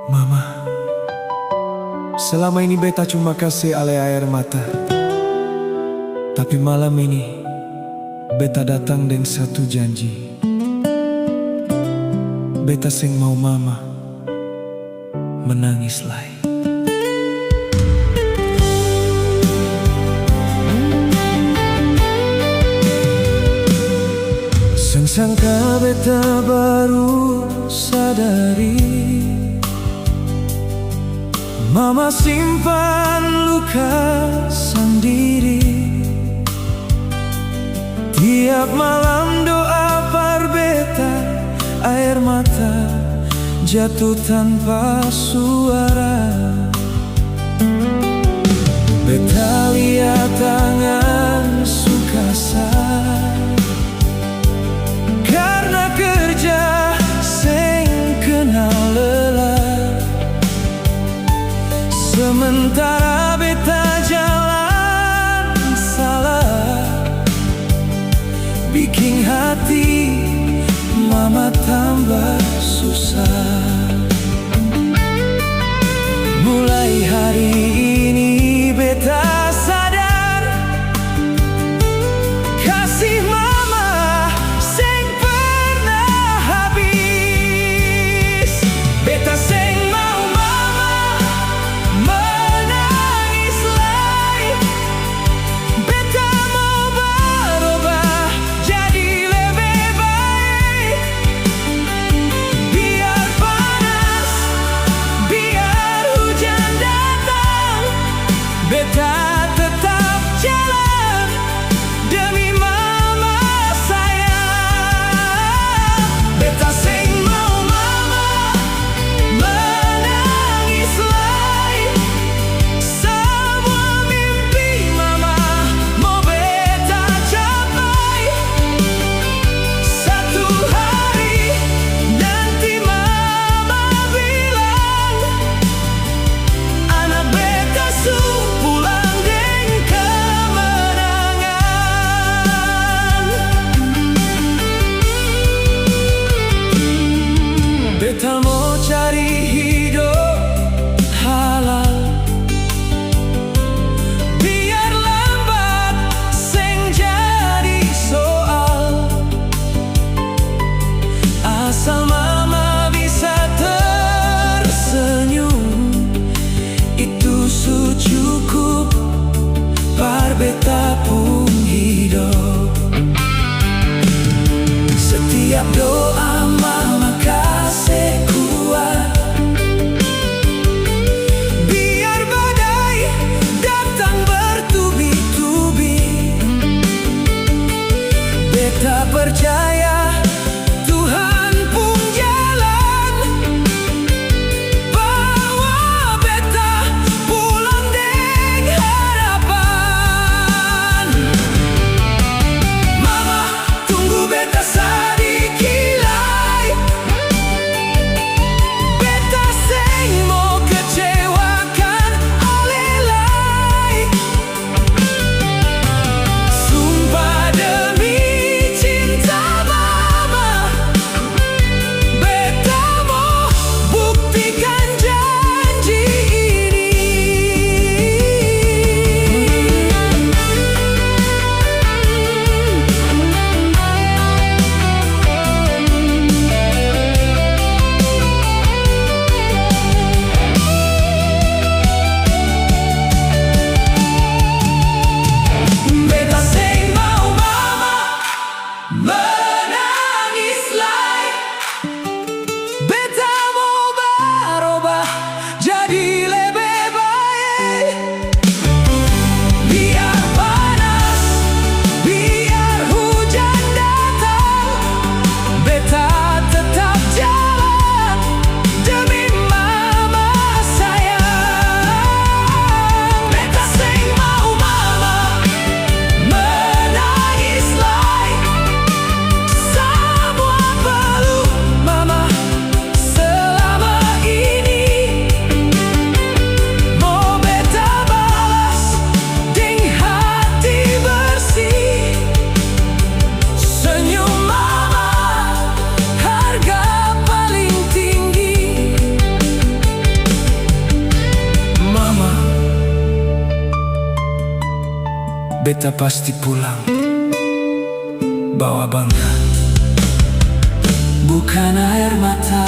Mama, selama ini beta cuma kasih ale air mata. Tapi malam ini beta datang dengan satu janji. Beta sing mau mama menangis lagi. Sangka beta baru sadari mama simpan luka sendiri. Tiap malam doa par beta, air mata jatuh tanpa suara. Beta lihat tangan sukasa karena kerja sing kenal lelah. Sementara beta jalan salah, bikin hati mama tambah susah. Mulai hari ini beta sadar beta pasti pulang bawa bangga. Bukan air mata